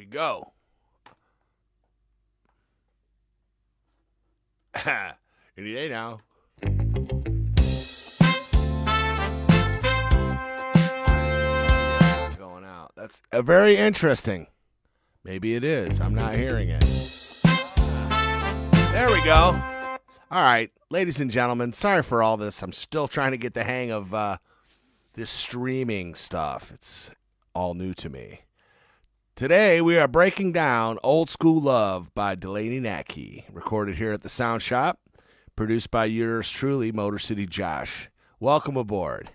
we go. Any day now. Going out. That's very interesting. Maybe it is. I'm not hearing it. There we go. All right, ladies and gentlemen, sorry for all this. I'm still trying to get the hang of this streaming stuff. It's all new to me. Today, we are breaking down Old School Love by Delaney Natke, recorded here at the Sound Shop, produced by yours truly, Motor City Josh. Welcome aboard.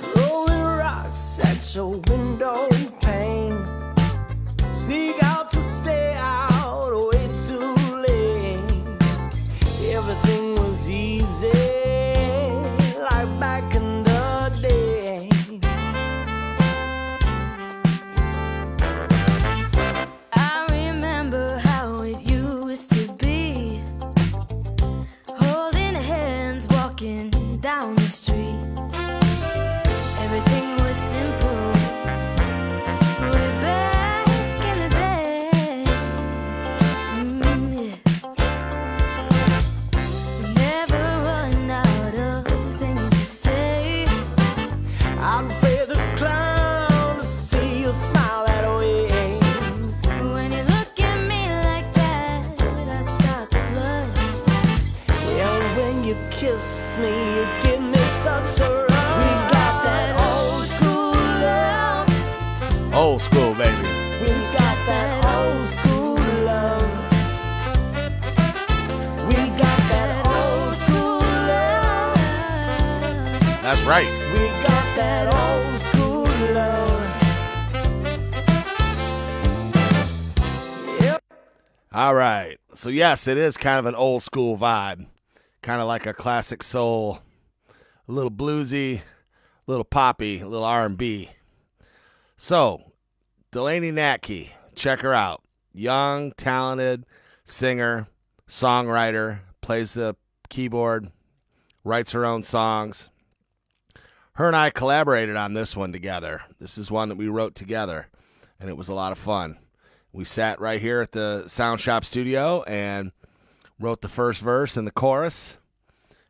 Throwing rocks at your window pane. Sneak out to stay out way too late. Everything was easy, like back in the day. I remember how it used to be, holding hands, walking down the street. Everything was simple, way back in the day. Yeah. We never run out of things to say. I'd pay the clown to see you smile that way. When you look at me like that, I start to blush. Yeah, when you kiss me, you give me such a rush. We got that old school love. Old school, baby. We got that old school love. We got that old school love. That's right. We got that old school love. Yep. All right. So, yes, it is kind of an old school vibe. Kind of like a classic soul. A little bluesy, a little poppy, a little R&B. So, Delaney Natke, check her out. Young, talented singer, songwriter, plays the keyboard, writes her own songs. Her and I collaborated on this one together. This is one that we wrote together, and it was a lot of fun. We sat right here at the Sound Shop studio and wrote the first verse and the chorus.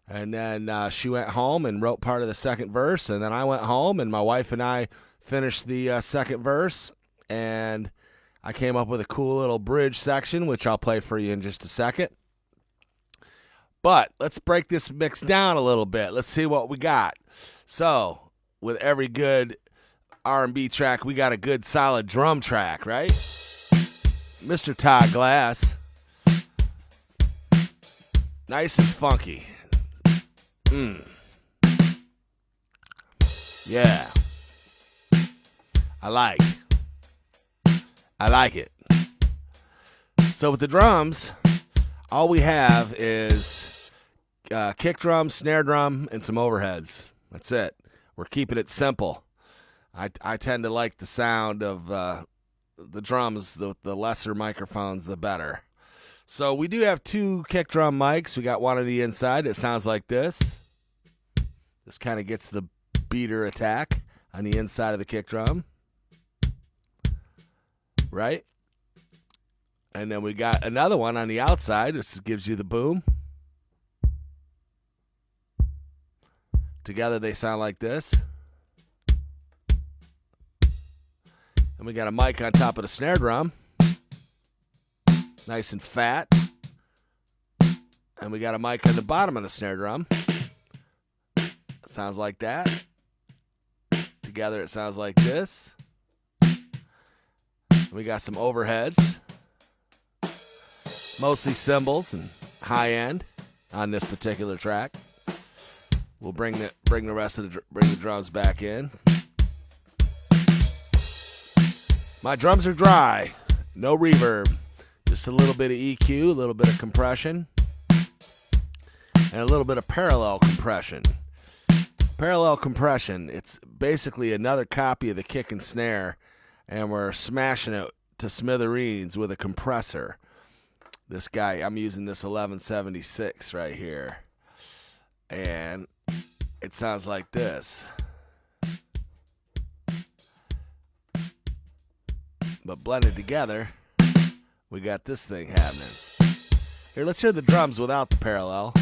And then she went home and wrote part of the second verse. And then I went home, and my wife and I finished the second verse. And I came up with a cool little bridge section, which I'll play for you in just a second. But let's break this mix down a little bit. Let's see what we got. So, with every good R&B track, we got a good solid drum track, right? Mr. Todd Glass. Nice and funky. Yeah. I like it. So with the drums, all we have is kick drum, snare drum, and some overheads. That's it. We're keeping it simple. I tend to like the sound of the drums. The lesser microphones, the better. So we do have two kick drum mics. We got one on the inside. It sounds like this. This kind of gets the beater attack on the inside of the kick drum. Right? And then we got another one on the outside, which gives you the boom. Together they sound like this. And we got a mic on top of the snare drum. Nice and fat. And we got a mic on the bottom of the snare drum. Sounds like that. Together it sounds like this. We got some overheads. Mostly cymbals and high end on this particular track. We'll bring the rest of the drums back in. My drums are dry, no reverb, just a little bit of EQ, a little bit of compression, and a little bit of parallel compression. Parallel compression, it's basically another copy of the kick and snare, and we're smashing it to smithereens with a compressor. This guy, I'm using this 1176 right here. And it sounds like this. But blended together, we got this thing happening. Here, let's hear the drums without the parallel.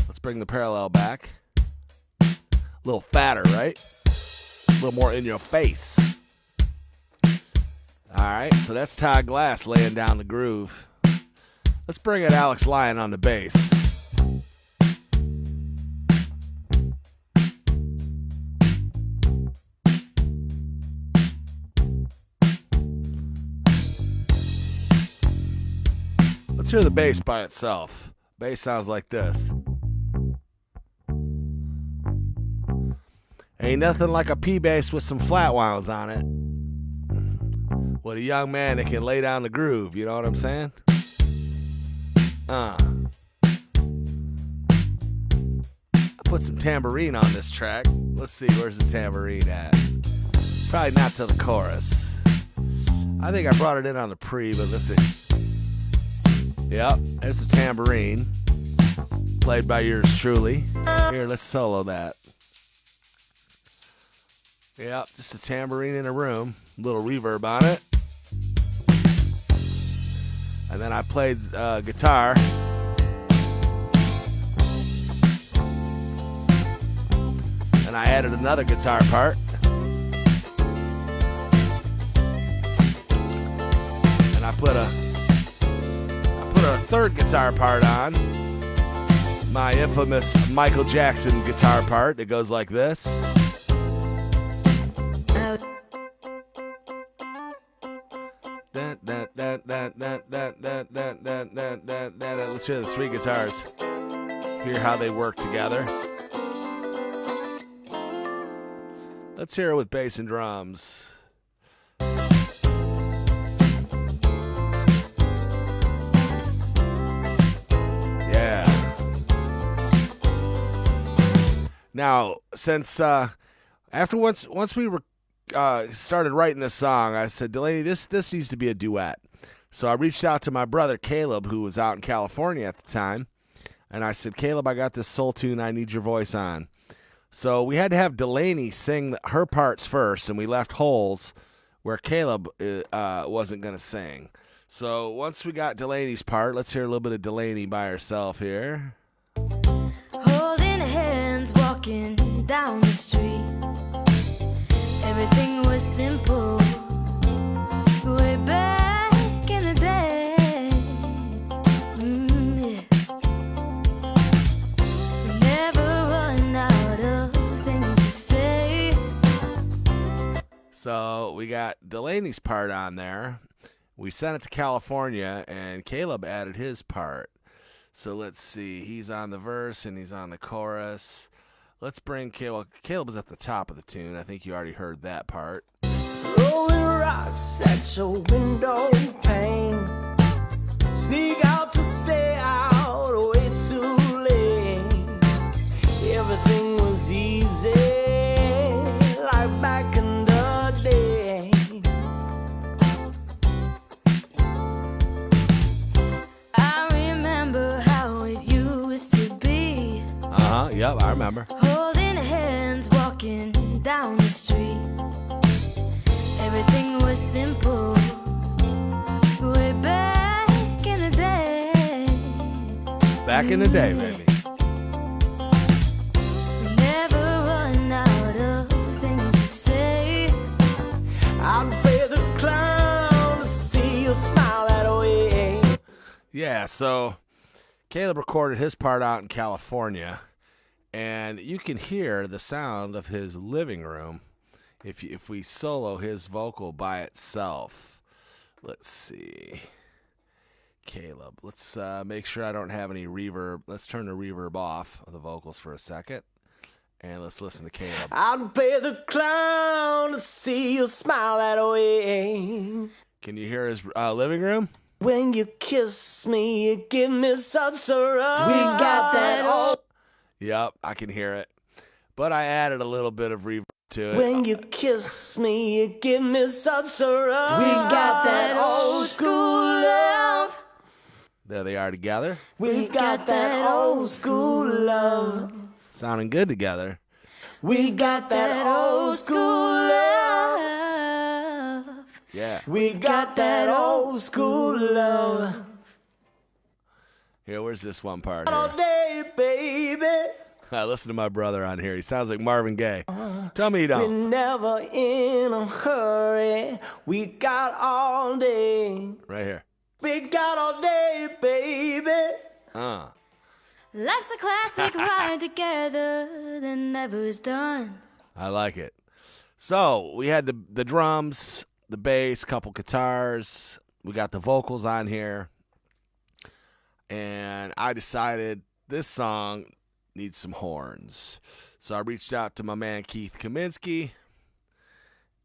Let's bring the parallel back. A little fatter, right? A little more in your face. All right, so that's Todd Glass laying down the groove. Let's bring in Alex Lyon on the bass. Let's hear the bass by itself. Bass sounds like this. Ain't nothing like a P bass with some flat wounds on it. With a young man that can lay down the groove, you know what I'm saying? I put some tambourine on this track. Let's see, where's the tambourine at? Probably not to the chorus. I think I brought it in on the pre, but let's see. Yep, there's the tambourine. Played by yours truly. Here, let's solo that. Yep, just a tambourine in a room. A little reverb on it. And then I played guitar. And I added another guitar part. And I put a third guitar part on. My infamous Michael Jackson guitar part that goes like this. Let's hear the three guitars. Hear how they work together. Let's hear it with bass and drums. Yeah. Now, since once we were started writing this song, I said, Delaney, this needs to be a duet. So I reached out to my brother Caleb, who was out in California at the time, and I said, Caleb, I got this soul tune I need your voice on. So we had to have Delaney sing her parts first, and we left holes where Caleb wasn't going to sing. So once we got Delaney's part, let's hear a little bit of Delaney by herself here. Holding hands, walking down the street. Everything was simple. Way back in the day. Yeah. We never run out of things to say. So we got Delaney's part on there. We sent it to California, and Caleb added his part. So let's see. He's on the verse, and he's on the chorus. Let's bring Caleb. Caleb is at the top of the tune. I think you already heard that part. Throwing rocks at your window pane. Sneak out to stay out way too late. Everything was easy, like back in the day. I remember how it used to be. Yep, I remember. Holding hands, walking down the street. Everything was simple. Way back in the day. Back in the day, baby. We never run out of things to say. I'd pay the clown to see you smile that way. Yeah, so Caleb recorded his part out in California, and you can hear the sound of his living room if we solo his vocal by itself. Let's see. Caleb, let's make sure I don't have any reverb. Let's turn the reverb off of the vocals for a second, and let's listen to Caleb. I'd pay the clown to see you smile that way. Can you hear his living room? When you kiss me, you give me such a rush. We got that old. Yep, I can hear it. but I added a little bit of reverb to it. When you kiss me, you give me such a rush. We got that old school love. There they are together. We've got that old school love. Sounding good together. We've got that old school love. Yeah. We got that old school love. Here, where's this one part All here? day, baby. Listen to my brother on here. He sounds like Marvin Gaye. Tell me you We're don't. never in a hurry. We got all day. Right here. We got all day, baby. Life's a classic ride together that never is done. I like it. So we had the drums, the bass, couple guitars. We got the vocals on here. And I decided this song needs some horns. So I reached out to my man Keith Kaminsky,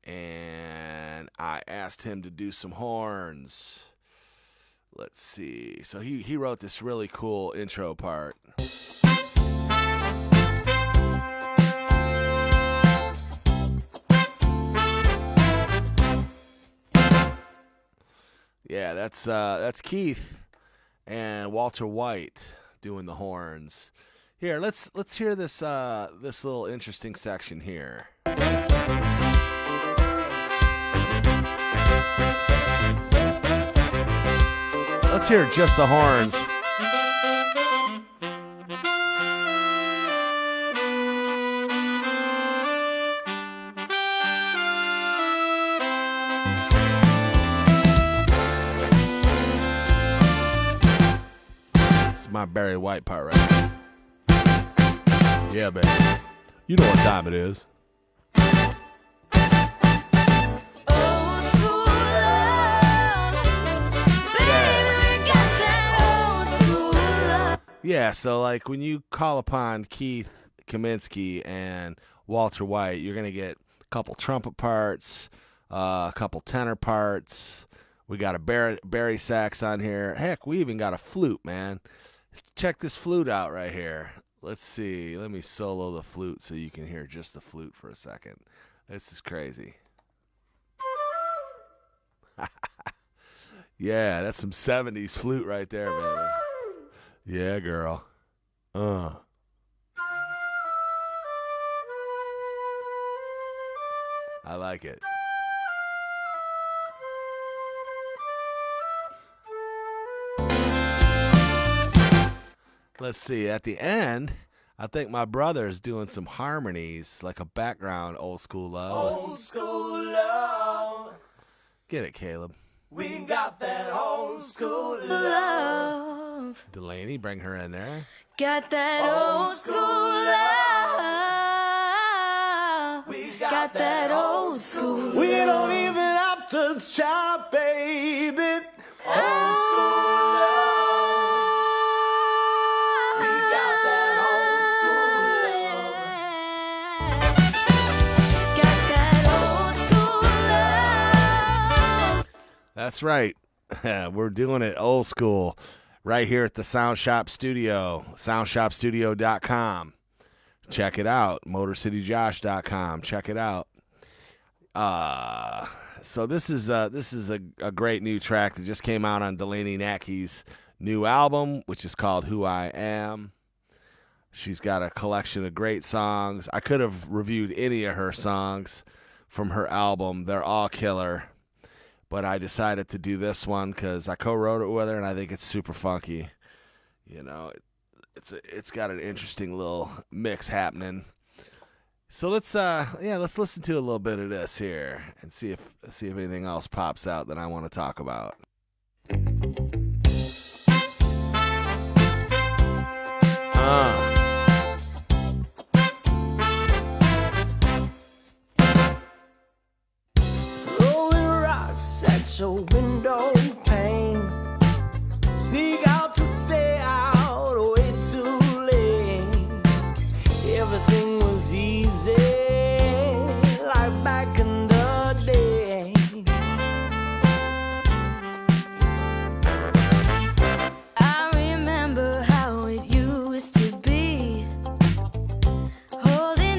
and I asked him to do some horns. Let's see. So he wrote this really cool intro part. Yeah, that's Keith and Walter White doing the horns. Here, let's hear this this little interesting section here. Let's hear just the horns. This is my Barry White part right here. Yeah, baby. You know what time it is. Old school love. Baby, we got that old school love. Yeah, so like when you call upon Keith Kaminsky and Walter White, you're going to get a couple trumpet parts, a couple tenor parts. We got a Barry sax on here. Heck, we even got a flute, man. Check this flute out right here. Let's see. Let me solo the flute so you can hear just the flute for a second. This is crazy. Yeah, that's some 70s flute right there, baby. Yeah, girl. I like it. Let's see. At the end, I think my brother is doing some harmonies, like a background old school love. Old school love. Get it, Caleb. We got that old school love. Love. Delaney, bring her in there. Got that old school love. We Got that old school We love. don't even have to try, baby. Old school love. We got that old school love. Got that old school love. That's right. We're doing it old school right here at the Sound Shop Studio, soundshopstudio.com. Check it out. MotorCityJosh.com. Check it out. So this is a great new track that just came out on Delaney Natke's new album, which is called Who I Am. She's got a collection of great songs. I could have reviewed any of her songs from her album. They're all killer. But I decided to do this one because I co-wrote it with her, and I think it's super funky. You know, it's got an interesting little mix happening. So let's listen to a little bit of this here and see if anything else pops out that I want to talk about. Throwing rocks at your window pane. Sneak out to stay out way too late. Everything was easy, like back in the day. I remember how it used to be, holding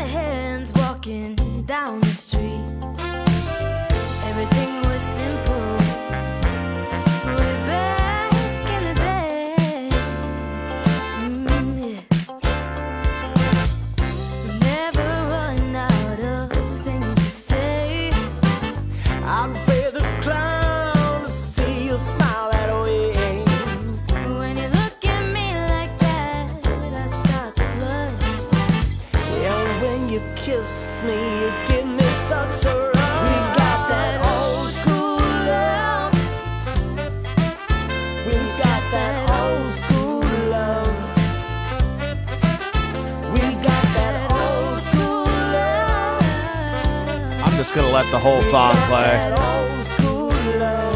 just going to let the whole song play. That old school love.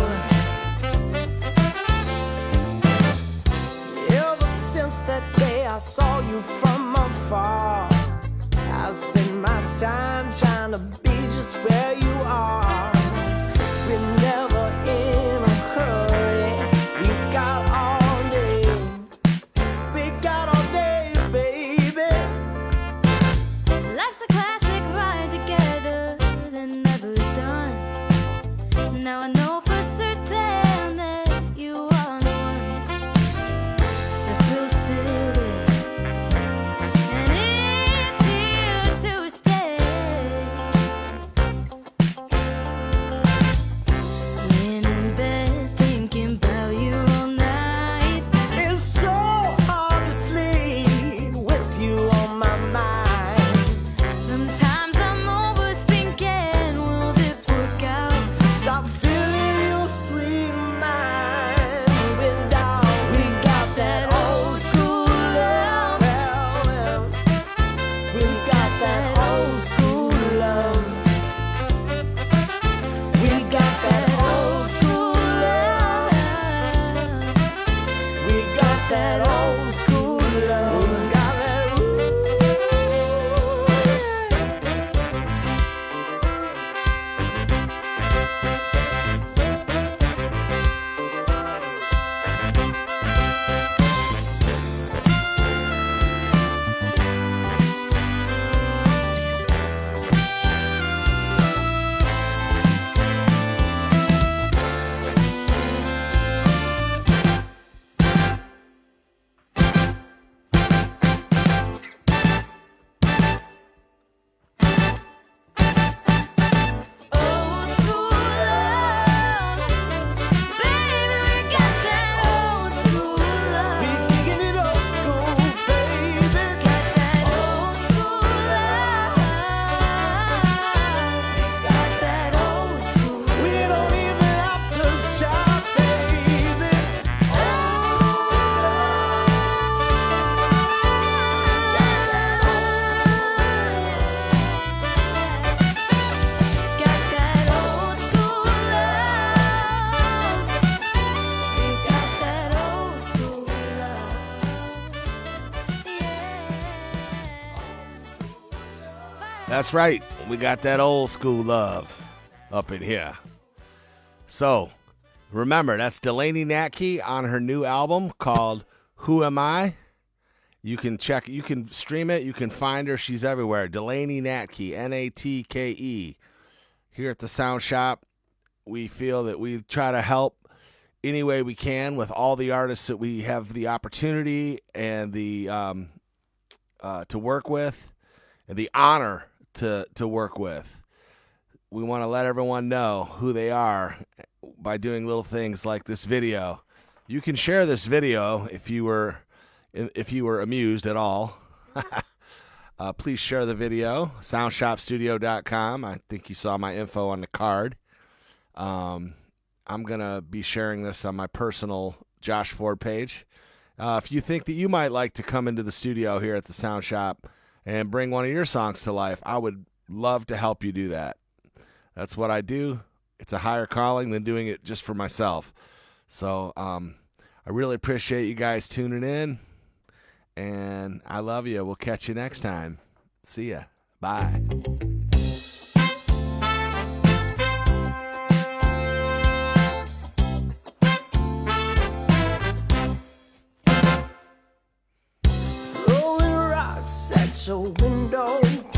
Ever since that day I saw you from afar, I spent my time trying to be just where you are. We're never in a hurry. We got all day. We got all day, baby. Life's a classic ride together that never is done. Now I know for certain that you are the one. The thrill's still there, and it's here to stay. Laying in bed thinking about you all night. It's so hard to sleep with you on my mind. Sometimes I'm overthinking, will this work out? Stop feeling your sweet mind moving down. We got that old school love. We got that old school love. We got that old school love. We got that old school love. We got that Old school love, baby, we got that old school we love. digging it old school, baby. Got that old school love. Got that old school. We don't even have to shop, baby. Old school love. Got that old school love. We got that old school love. Yeah. That's right. We got that old school love up in here. So, remember, that's Delaney Natke on her new album called Who Am I? You can stream it. You can find her. She's everywhere. Delaney Natke, Natke. Here at the Sound Shop, we feel that we try to help any way we can with all the artists that we have the opportunity and the to work with, and the honor to work with. We want to let everyone know who they are by doing little things like this video. You can share this video if you were amused at all. Please share the video. Soundshopstudio.com. I think you saw my info on the card. I'm going to be sharing this on my personal Josh Ford page. If you think that you might like to come into the studio here at the Sound Shop and bring one of your songs to life, I would love to help you do that. That's what I do. It's a higher calling than doing it just for myself. So I really appreciate you guys tuning in, and I love you. We'll catch you next time. See ya. Bye. Throwing rocks at your window pane.